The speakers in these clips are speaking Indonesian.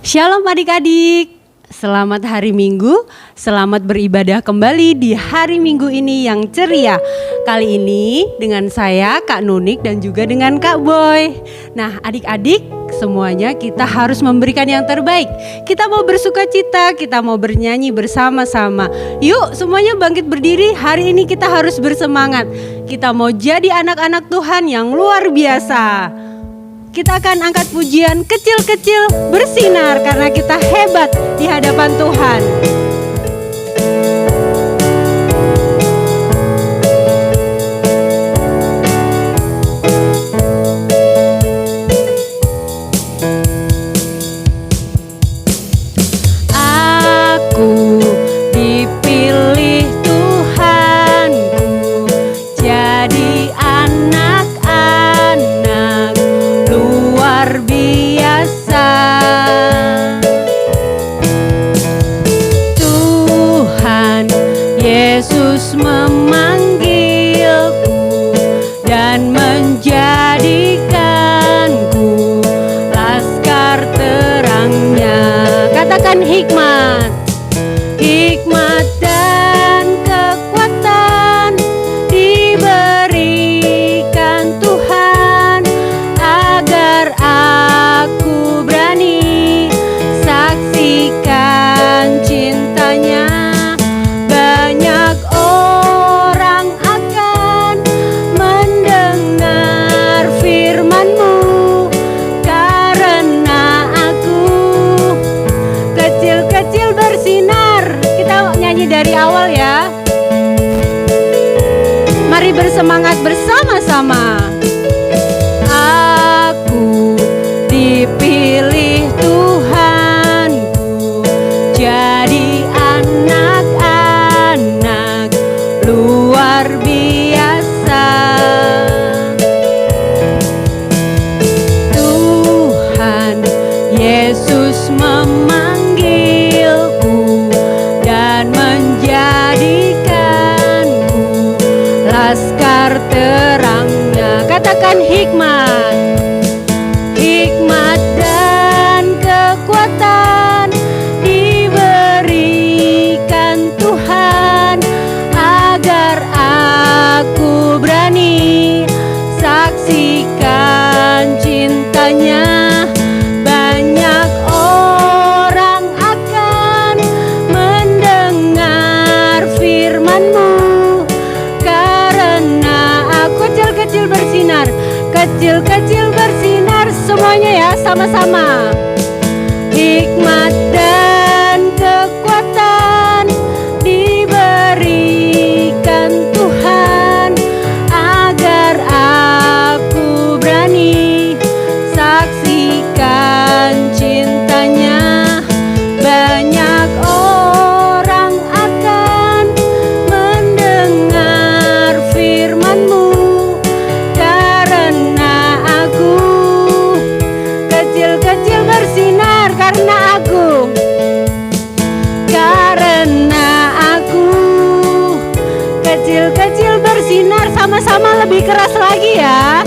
Shalom adik-adik, selamat hari Minggu, selamat beribadah kembali di hari Minggu ini yang ceria. Kali ini dengan saya Kak Nunik dan juga dengan Kak Boy. Nah adik-adik, semuanya kita harus memberikan yang terbaik. Kita mau bersukacita, kita mau bernyanyi bersama-sama. Yuk semuanya bangkit berdiri, hari ini kita harus bersemangat. Kita mau jadi anak-anak Tuhan yang luar biasa. Kita akan angkat pujian kecil-kecil bersinar karena kita hebat di hadapan Tuhan. Aku dipilih Tuhanku jadi anak-anak luar biasa. Tuhan Yesus memanggilku dan menjadikanku laskar terangnya. Katakan hikmat, hikmat dan kekuatan diberikan Tuhan agar aku berani saksikan cintanya. Banyak orang akan mendengar firman-Mu karena aku kecil-kecil bersinar. Kita nyanyi dari awal ya. Mari bersemangat bersama-sama. Aku dipilih Tuhanku jadi anak-anak luar biasa. Tuhan Yesus memanggilku dan menjadikanku laskar terangnya. Katakan hikmat, hikmat dan kekuatan diberikan Tuhan agar aku berani saksikan cintanya. Banyak orang akan mendengar firman-Mu karena aku kecil-kecil bersinar. Kecil-kecil bersinar semuanya ya, sama-sama. Hikmat dan kekuatan diberikan Tuhan agar aku berani saksikan cintanya. Banyak orang akan mendengar firman-Mu karena aku kecil-kecil bersinar. Karena aku kecil-kecil bersinar. Sama-sama lebih keras lagi ya.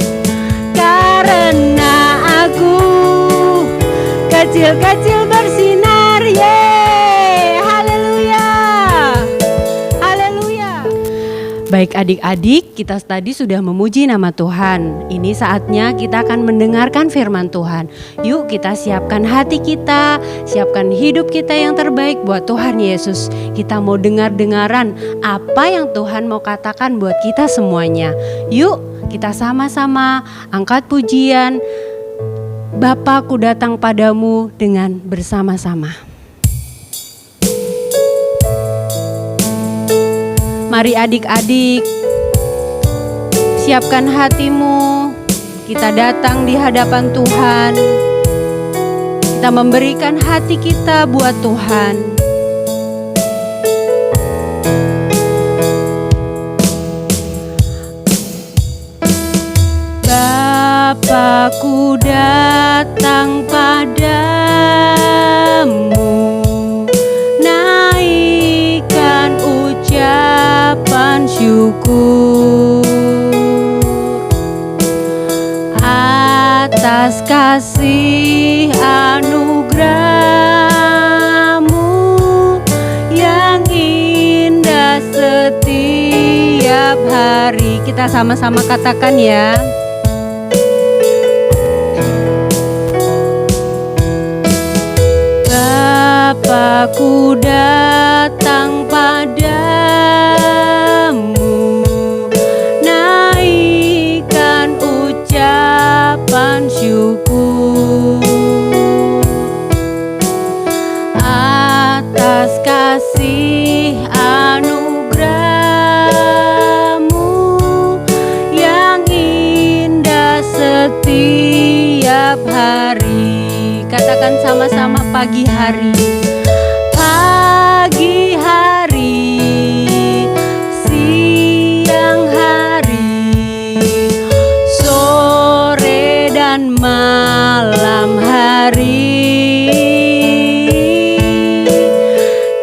Karena aku kecil-kecil bersinar. Yeay, haleluya, haleluya. Baik adik-adik, kita tadi sudah memuji nama Tuhan. Ini saatnya kita akan mendengarkan firman Tuhan. Yuk kita siapkan hati kita, siapkan hidup kita yang terbaik buat Tuhan Yesus. Kita mau dengar-dengaran apa yang Tuhan mau katakan buat kita semuanya. Yuk kita sama-sama angkat pujian Bapa, ku datang padamu dengan bersama-sama. Mari adik-adik, siapkan hatimu. Kita datang di hadapan Tuhan. Kita memberikan hati kita buat Tuhan. Bapa, ku datang padamu, naikkan ucapan syukur atas kasih anugerah kita sama-sama katakan ya. Bapakku datang padamu, naikkan ucapan syukur atas kasih anugerah-Mu yang indah setiap hari. Katakan sama-sama, pagi hari. Pagi hari, siang hari, sore dan malam hari,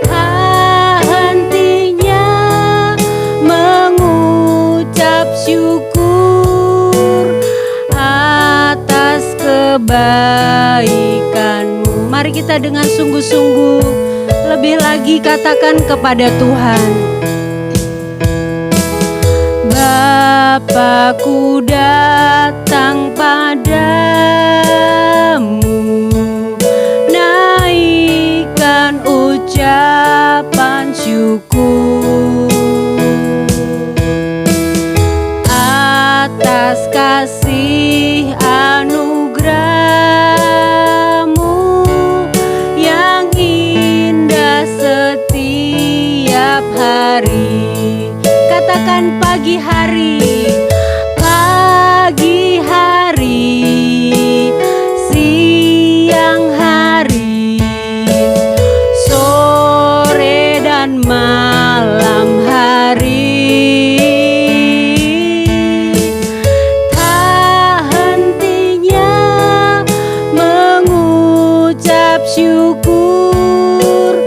tak hentinya mengucap syukur atas kebaikan-Mu. Mari kita dengan sungguh-sungguh lebih lagi katakan kepada Tuhan. Bapakku datang padamu, naikkan ucapan syukur atas kasih anugerah-Mu yang indah setiap hari. Katakan pagi hari, pagi hari, siang hari, sore dan malam hari, tak hentinya mengucap syukur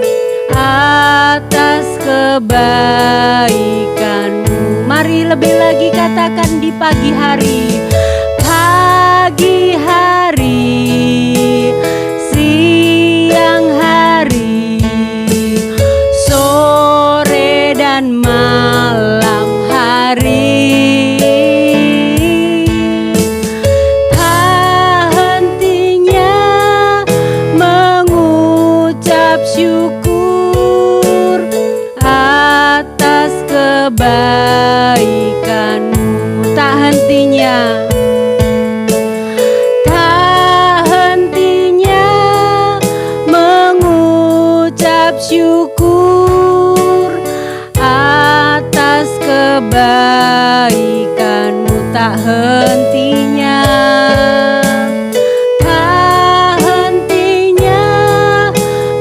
atas kebaikan-Mu. Mari lebih lagi katakan di pagi hari. Pagi hari, siang hari, sore dan malam hari, tak hentinya mengucap syukur atas kebaikan-Mu. Tak hentinya, tak hentinya mengucap syukur atas kebaikan-Mu. Tak hentinya, tak hentinya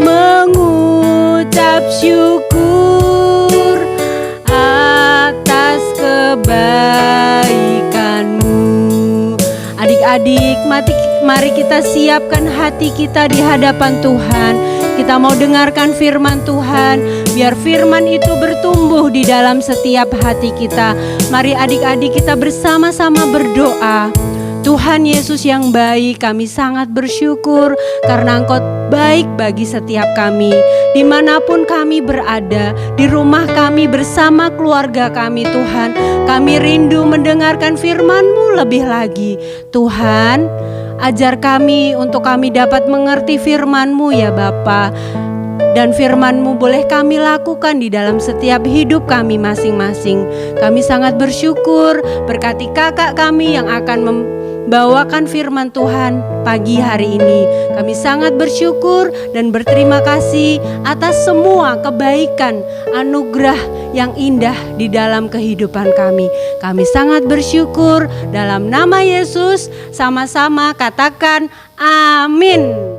mengucap syukur atas kebaikan-Mu. Adik-adik, mari kita siapkan hati kita di hadapan Tuhan. Kita mau dengarkan firman Tuhan, biar firman itu bertumbuh di dalam setiap hati kita. Mari adik-adik kita bersama-sama berdoa. Tuhan Yesus yang baik, kami sangat bersyukur karena Engkau baik bagi setiap kami. Dimanapun kami berada, di rumah kami bersama keluarga kami Tuhan, kami rindu mendengarkan firman-Mu lebih lagi. Tuhan, ajar kami untuk kami dapat mengerti firman-Mu ya Bapa. Dan firman-Mu boleh kami lakukan di dalam setiap hidup kami masing-masing. Kami sangat bersyukur, berkati kakak kami yang akan membawakan firman Tuhan pagi hari ini. Kami sangat bersyukur dan berterima kasih atas semua kebaikan, anugerah yang indah di dalam kehidupan kami. Kami sangat bersyukur dalam nama Yesus. Sama-sama katakan amin.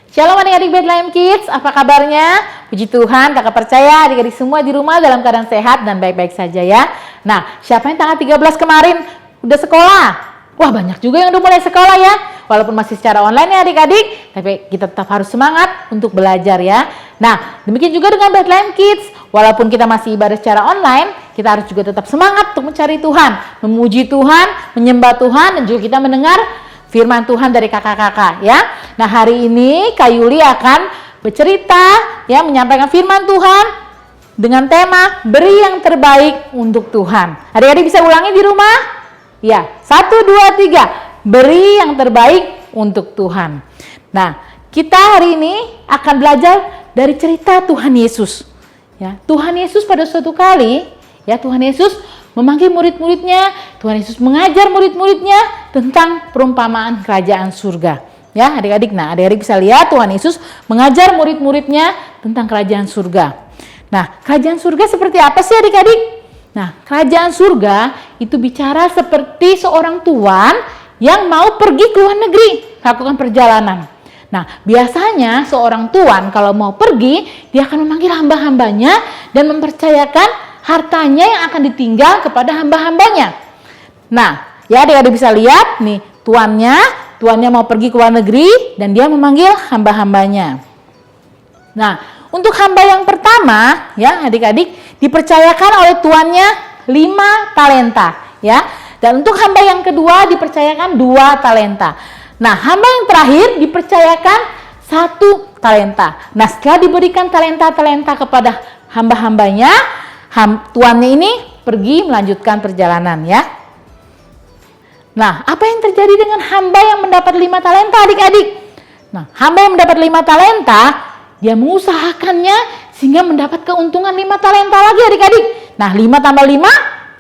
Shalom adik-adik Bethlehem Kids, apa kabarnya? Puji Tuhan, kakak percaya adik-adik semua di rumah dalam keadaan sehat dan baik-baik saja ya. Nah, siapa yang tanggal 13 kemarin udah sekolah? Wah, banyak juga yang udah mulai sekolah ya. Walaupun masih secara online ya adik-adik, tapi kita tetap harus semangat untuk belajar ya. Nah, demikian juga dengan Bethlehem Kids. Walaupun kita masih ibadah secara online, kita harus juga tetap semangat untuk mencari Tuhan, memuji Tuhan, menyembah Tuhan, dan juga kita mendengar firman Tuhan dari kakak-kakak ya. Nah, hari ini Kak Yuli akan bercerita ya, menyampaikan firman Tuhan dengan tema beri yang terbaik untuk Tuhan. Adik-adik bisa ulangi di rumah? Ya, 1, 2, 3. Beri yang terbaik untuk Tuhan. Nah, kita hari ini akan belajar dari cerita Tuhan Yesus. Ya, Tuhan Yesus pada suatu kali, ya Tuhan Yesus memanggil murid-muridnya, Tuhan Yesus mengajar murid-muridnya tentang perumpamaan kerajaan surga. Ya, adik-adik. Nah, adik-adik bisa lihat Tuhan Yesus mengajar murid-muridnya tentang kerajaan surga. Nah, kerajaan surga seperti apa sih adik-adik? Nah, kerajaan surga itu bicara seperti seorang tuan yang mau pergi ke luar negeri, lakukan perjalanan. Nah, biasanya seorang tuan kalau mau pergi, dia akan memanggil hamba-hambanya dan mempercayakan hartanya yang akan ditinggal kepada hamba-hambanya. Nah, ya adik-adik bisa lihat nih, tuannya mau pergi ke luar negeri dan dia memanggil hamba-hambanya. Nah, untuk hamba yang pertama, ya adik-adik, dipercayakan oleh tuannya 5 talenta, ya. Dan untuk hamba yang kedua dipercayakan 2 talenta. Nah, hamba yang terakhir dipercayakan 1 talenta. Nah, setelah diberikan talenta-talenta kepada hamba-hambanya, tuannya ini pergi melanjutkan perjalanan, ya. Nah, apa yang terjadi dengan hamba yang mendapat 5 talenta adik-adik? Nah, hamba yang mendapat 5 talenta, dia mengusahakannya sehingga mendapat keuntungan 5 talenta lagi adik-adik. Nah, 5 tambah 5,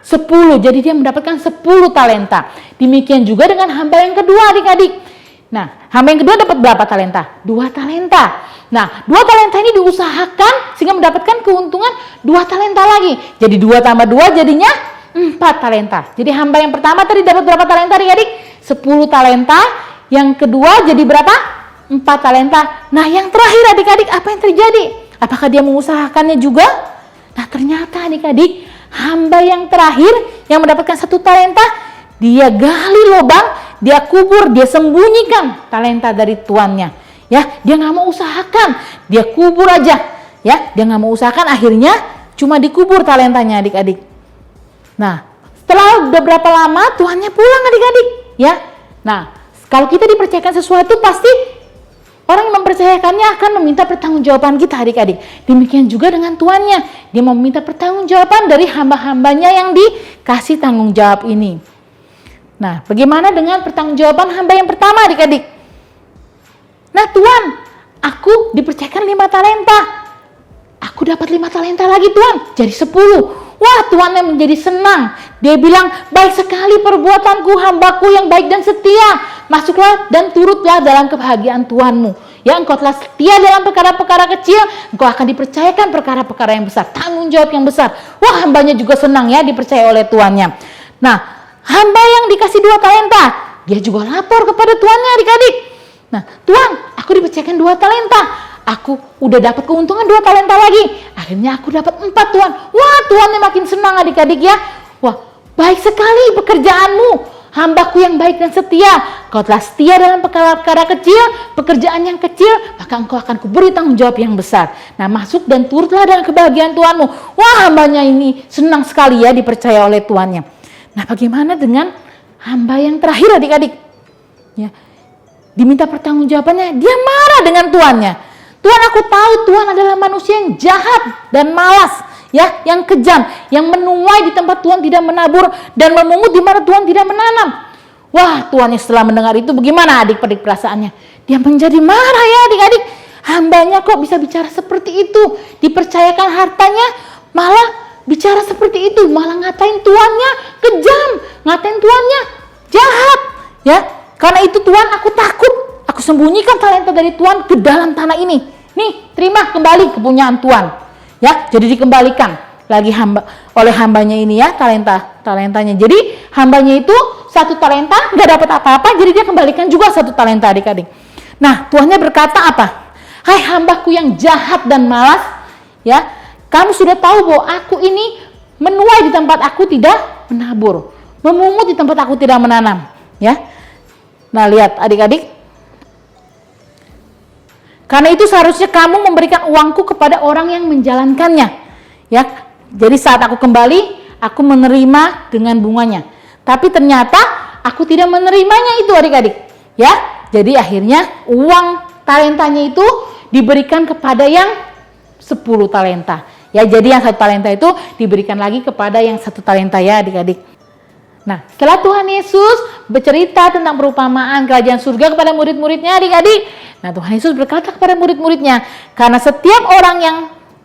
10. Jadi dia mendapatkan 10 talenta. Demikian juga dengan hamba yang kedua adik-adik. Nah, hamba yang kedua dapat berapa talenta? 2 talenta. Nah, 2 talenta ini diusahakan sehingga mendapatkan keuntungan 2 talenta lagi. Jadi 2 tambah 2 jadinya 4 talenta. Jadi hamba yang pertama tadi dapat berapa talenta adik-adik? 10 talenta. Yang kedua jadi berapa? 4 talenta. Nah, yang terakhir adik-adik, apa yang terjadi? Apakah dia mengusahakannya juga? Nah, ternyata adik-adik, hamba yang terakhir yang mendapatkan 1 talenta, dia gali lubang, dia kubur, dia sembunyikan talenta dari tuannya. Ya, dia nggak mau usahakan, dia kubur aja. Ya, dia nggak mau usahakan, akhirnya cuma dikubur talentanya adik-adik. Nah, setelah beberapa lama tuannya pulang adik-adik. Ya, nah kalau kita dipercayakan sesuatu pasti orang yang mempercayakannya akan meminta pertanggungjawaban kita adik-adik. Demikian juga dengan tuannya. Dia mau meminta pertanggungjawaban dari hamba-hambanya yang dikasih tanggung jawab ini. Nah, bagaimana dengan pertanggungjawaban hamba yang pertama adik-adik? Nah, tuan, aku dipercayakan 5 talenta. Aku dapat 5 talenta lagi tuan, jadi 10. Wah, tuannya menjadi senang. Dia bilang, baik sekali perbuatanku, hambaku yang baik dan setia. Masuklah dan turutlah dalam kebahagiaan tuanmu. Ya, engkau telah setia dalam perkara-perkara kecil, engkau akan dipercayakan perkara-perkara yang besar, tanggung jawab yang besar. Wah, hambanya juga senang ya dipercaya oleh tuannya. Nah, hamba yang dikasih 2 talenta, dia juga lapor kepada tuannya adik-adik. Nah, tuan, aku dipercayakan 2 talenta. Aku udah dapat keuntungan 2 talenta lagi. Akhirnya aku dapat 4 tuan. Wah, tuannya makin senang adik-adik ya. Wah, baik sekali pekerjaanmu. Hambaku yang baik dan setia. Kau telah setia dalam perkara-perkara kecil, pekerjaan yang kecil, maka engkau akan kuberi tanggung jawab yang besar. Nah, masuk dan turutlah dalam kebahagiaan Tuanmu. Wah, hambanya ini senang sekali ya dipercaya oleh tuannya. Nah, bagaimana dengan hamba yang terakhir adik-adik? Ya, diminta pertanggungjawabannya, dia marah dengan tuannya. Tuan, aku tahu Tuan adalah manusia yang jahat dan malas, ya, yang kejam, yang menuai di tempat Tuhan tidak menabur dan memungut di mana Tuhan tidak menanam. Wah, tuannya setelah mendengar itu bagaimana adik-adik perasaannya? Dia menjadi marah ya adik-adik. Hambanya kok bisa bicara seperti itu? Dipercayakan hartanya malah bicara seperti itu, malah ngatain tuannya kejam, ngatain tuannya jahat, ya. Karena itu Tuan, aku takut. Aku sembunyikan talenta dari Tuan ke dalam tanah ini. Nih, terima kembali kepunyaan Tuan. Ya, jadi dikembalikan lagi oleh hambanya ini ya talentanya. Jadi hambanya itu 1 talenta nggak dapat apa-apa, jadi dia kembalikan juga 1 talenta adik-adik. Nah, tuannya berkata apa? Hai hambaku yang jahat dan malas, ya, kamu sudah tahu bahwa aku ini menuai di tempat aku tidak menabur, memungut di tempat aku tidak menanam, ya. Nah, lihat adik-adik. Karena itu seharusnya kamu memberikan uangku kepada orang yang menjalankannya. Ya, jadi saat aku kembali, aku menerima dengan bunganya. Tapi ternyata aku tidak menerimanya itu adik-adik. Ya, jadi akhirnya uang talentanya itu diberikan kepada yang 10 talenta. Ya, jadi yang 1 talenta itu diberikan lagi kepada yang 1 talenta ya adik-adik. Nah, setelah Tuhan Yesus bercerita tentang perumpamaan kerajaan surga kepada murid-muridnya adik-adik. Nah, Tuhan Yesus berkata kepada murid-muridnya, karena setiap orang yang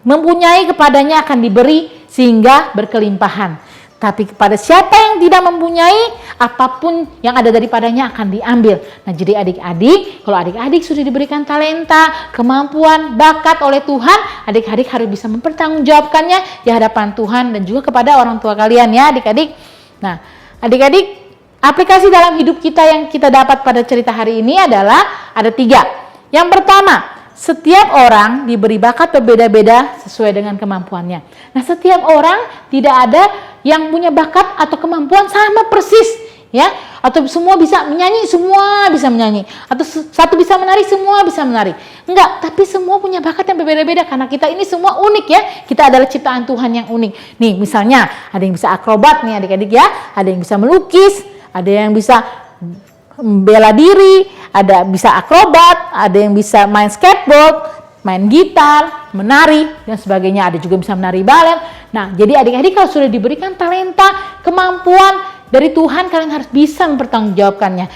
mempunyai kepadanya akan diberi sehingga berkelimpahan. Tapi kepada siapa yang tidak mempunyai, apapun yang ada daripadanya akan diambil. Nah, jadi adik-adik, kalau adik-adik sudah diberikan talenta, kemampuan, bakat oleh Tuhan, adik-adik harus bisa mempertanggungjawabkannya di hadapan Tuhan dan juga kepada orang tua kalian ya adik-adik. Nah, adik-adik, aplikasi dalam hidup kita yang kita dapat pada cerita hari ini adalah ada 3. Yang pertama, setiap orang diberi bakat berbeda-beda sesuai dengan kemampuannya. Nah, setiap orang tidak ada yang punya bakat atau kemampuan sama persis, ya. Atau semua bisa menyanyi, semua bisa menyanyi. Atau satu bisa menari, semua bisa menari. Enggak, tapi semua punya bakat yang berbeda-beda karena kita ini semua unik ya. Kita adalah ciptaan Tuhan yang unik. Nih, misalnya ada yang bisa akrobat nih adik-adik ya, ada yang bisa melukis, ada yang bisa bela diri, ada bisa akrobat, ada yang bisa main skateboard, main gitar, menari, dan sebagainya. Ada juga bisa menari balet. Nah, jadi adik-adik kalau sudah diberikan talenta, kemampuan dari Tuhan, kalian harus bisa mempertanggungjawabkannya.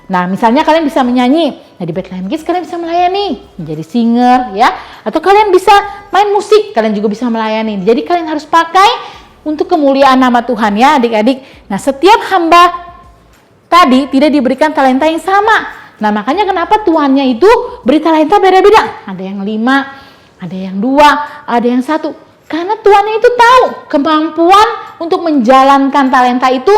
Nah, misalnya kalian bisa menyanyi. Nah, di Bethlehem Kids kalian bisa melayani, menjadi singer, ya. Atau kalian bisa main musik, kalian juga bisa melayani. Jadi kalian harus pakai untuk kemuliaan nama Tuhan, ya adik-adik. Nah, setiap hamba tadi tidak diberikan talenta yang sama. Nah, makanya kenapa tuannya itu beri talenta beda-beda. Ada yang 5, ada yang 2, ada yang 1. Karena tuannya itu tahu kemampuan untuk menjalankan talenta itu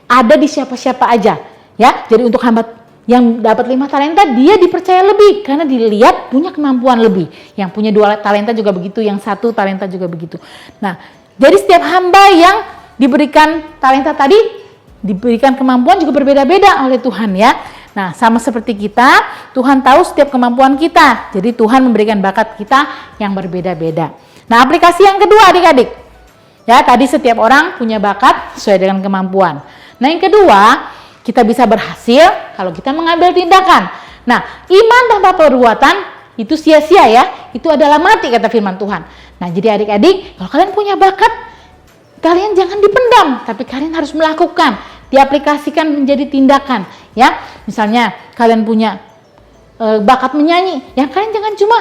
ada di siapa-siapa aja. Ya, jadi untuk hamba yang dapat 5 talenta, dia dipercaya lebih karena dilihat punya kemampuan lebih. Yang punya 2 talenta juga begitu, yang 1 talenta juga begitu. Nah, jadi setiap hamba yang diberikan talenta tadi diberikan kemampuan juga berbeda-beda oleh Tuhan ya. Nah, sama seperti kita, Tuhan tahu setiap kemampuan kita. Jadi Tuhan memberikan bakat kita yang berbeda-beda. Nah, aplikasi yang kedua adik-adik. Ya, tadi setiap orang punya bakat sesuai dengan kemampuan. Nah, yang kedua, kita bisa berhasil kalau kita mengambil tindakan. Nah, iman tanpa perbuatan itu sia-sia ya. Itu adalah mati kata firman Tuhan. Nah, jadi adik-adik, kalau kalian punya bakat, kalian jangan dipendam, tapi kalian harus melakukan, diaplikasikan menjadi tindakan, ya. Misalnya kalian punya bakat menyanyi, ya kalian jangan cuma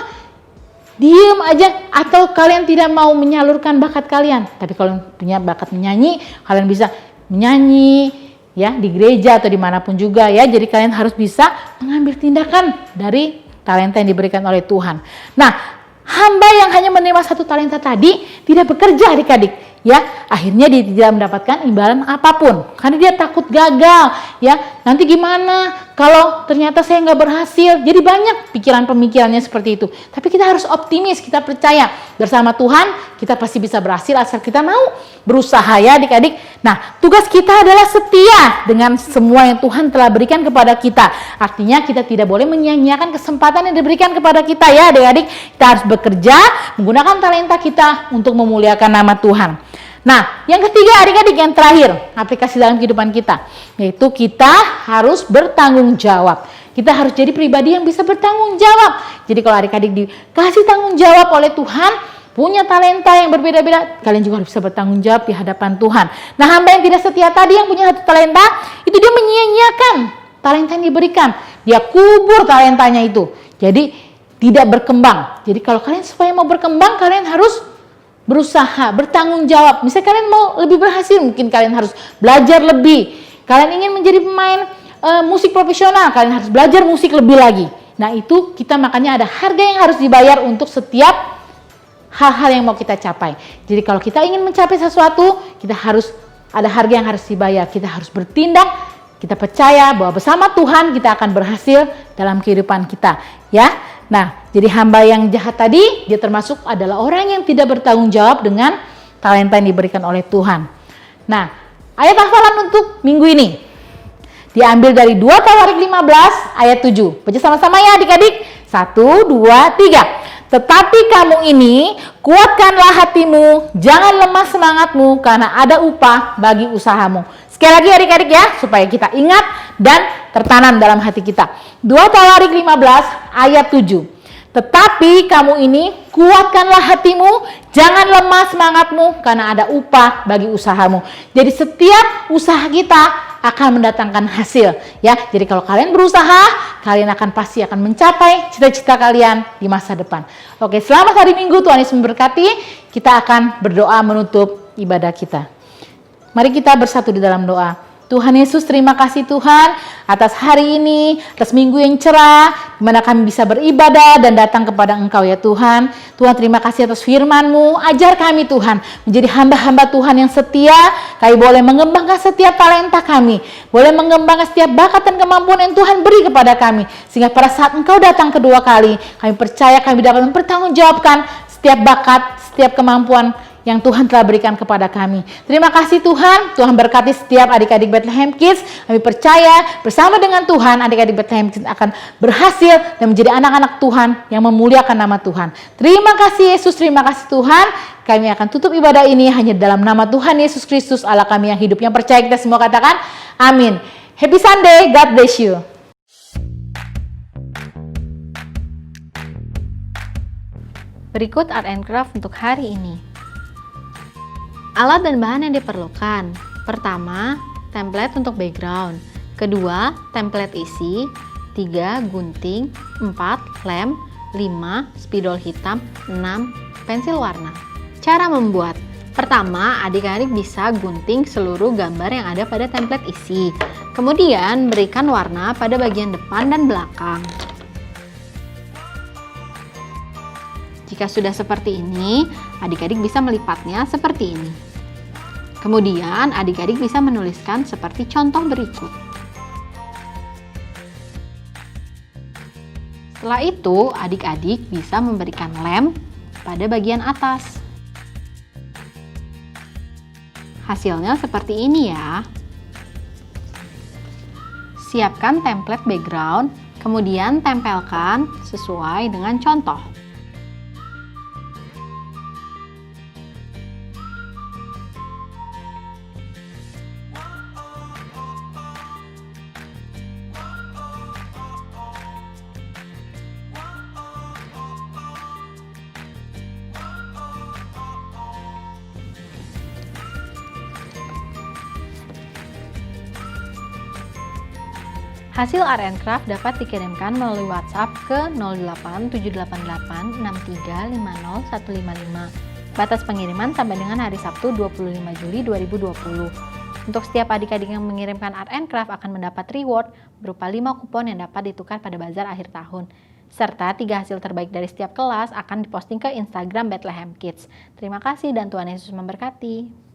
diem aja atau kalian tidak mau menyalurkan bakat kalian. Tapi kalau punya bakat menyanyi, kalian bisa menyanyi, ya di gereja atau dimanapun juga, ya. Jadi kalian harus bisa mengambil tindakan dari talenta yang diberikan oleh Tuhan. Nah, hamba yang hanya menerima 1 talenta tadi tidak bekerja adik-adik. Ya, akhirnya dia tidak mendapatkan imbalan apapun karena dia takut gagal. Ya, nanti gimana kalau ternyata saya nggak berhasil? Jadi banyak pikiran-pemikirannya seperti itu. Tapi kita harus optimis, kita percaya bersama Tuhan kita pasti bisa berhasil asal kita mau berusaha ya adik-adik. Nah, tugas kita adalah setia dengan semua yang Tuhan telah berikan kepada kita. Artinya kita tidak boleh menyia-nyiakan kesempatan yang diberikan kepada kita ya adik-adik. Kita harus bekerja menggunakan talenta kita untuk memuliakan nama Tuhan. Nah, yang ketiga adik-adik, yang terakhir, aplikasi dalam kehidupan kita, yaitu kita harus bertanggung jawab. Kita harus jadi pribadi yang bisa bertanggung jawab. Jadi kalau adik-adik dikasih tanggung jawab oleh Tuhan, punya talenta yang berbeda-beda, kalian juga harus bisa bertanggung jawab di hadapan Tuhan. Nah, hamba yang tidak setia tadi yang punya 1 talenta, itu dia menyia-nyiakan talenta yang diberikan. Dia kubur talentanya itu. Jadi tidak berkembang. Jadi kalau kalian supaya mau berkembang, kalian harus berusaha, bertanggung jawab. Misalnya kalian mau lebih berhasil, mungkin kalian harus belajar lebih. Kalian ingin menjadi pemain musik profesional, kalian harus belajar musik lebih lagi. Nah, itu kita makanya ada harga yang harus dibayar untuk setiap hal-hal yang mau kita capai. Jadi kalau kita ingin mencapai sesuatu, kita harus ada harga yang harus dibayar. Kita harus bertindak, kita percaya bahwa bersama Tuhan kita akan berhasil dalam kehidupan kita, ya. Nah, jadi hamba yang jahat tadi, dia termasuk adalah orang yang tidak bertanggung jawab dengan talenta yang diberikan oleh Tuhan. Nah, ayat hafalan untuk minggu ini diambil dari 2 Tawarik 15 ayat 7. Baca sama-sama ya adik-adik. 1, 2, 3. Tetapi kamu ini, kuatkanlah hatimu, jangan lemah semangatmu, karena ada upah bagi usahamu. Sekali lagi adik-adik ya, supaya kita ingat dan tertanam dalam hati kita. 2 Tawarik 15 ayat 7. Tetapi kamu ini kuatkanlah hatimu, jangan lemah semangatmu karena ada upah bagi usahamu. Jadi setiap usaha kita akan mendatangkan hasil ya. Jadi kalau kalian berusaha, kalian pasti akan mencapai cita-cita kalian di masa depan. Oke, selamat hari Minggu, Tuhan Yesus memberkati. Kita akan berdoa menutup ibadah kita. Mari kita bersatu di dalam doa. Tuhan Yesus, terima kasih Tuhan atas hari ini, atas minggu yang cerah, di mana kami bisa beribadah dan datang kepada Engkau ya Tuhan. Tuhan, terima kasih atas firman-Mu. Ajar kami Tuhan menjadi hamba-hamba Tuhan yang setia. Kami boleh mengembangkan setiap talenta kami, boleh mengembangkan setiap bakat dan kemampuan yang Tuhan beri kepada kami, sehingga pada saat Engkau datang kedua kali, kami percaya kami dapat mempertanggungjawabkan setiap bakat, setiap kemampuan yang Tuhan telah berikan kepada kami. Terima kasih Tuhan. Tuhan berkati setiap adik-adik Bethlehem Kids. Kami percaya bersama dengan Tuhan, adik-adik Bethlehem Kids akan berhasil dan menjadi anak-anak Tuhan yang memuliakan nama Tuhan. Terima kasih Yesus, terima kasih Tuhan. Kami akan tutup ibadah ini hanya dalam nama Tuhan Yesus Kristus, Allah kami yang hidup, yang percaya. Kita semua katakan amin. Happy Sunday, God bless you. Berikut art and craft untuk hari ini. Alat dan bahan yang diperlukan. Pertama, template untuk background. Kedua, template isi. 3, gunting. 4, lem. 5, spidol hitam. 6, pensil warna. Cara membuat. Pertama, adik-adik bisa gunting seluruh gambar yang ada pada template isi. Kemudian, berikan warna pada bagian depan dan belakang. Jika sudah seperti ini, adik-adik bisa melipatnya seperti ini. Kemudian, adik-adik bisa menuliskan seperti contoh berikut. Setelah itu, adik-adik bisa memberikan lem pada bagian atas. Hasilnya seperti ini ya. Siapkan template background, kemudian tempelkan sesuai dengan contoh. Hasil art and craft dapat dikirimkan melalui WhatsApp ke 0878863505155. Batas pengiriman sampai dengan hari Sabtu 25 Juli 2020. Untuk setiap adik-adik yang mengirimkan art and craft akan mendapat reward berupa 5 kupon yang dapat ditukar pada bazar akhir tahun. Serta 3 hasil terbaik dari setiap kelas akan diposting ke Instagram Bethlehem Kids. Terima kasih dan Tuhan Yesus memberkati.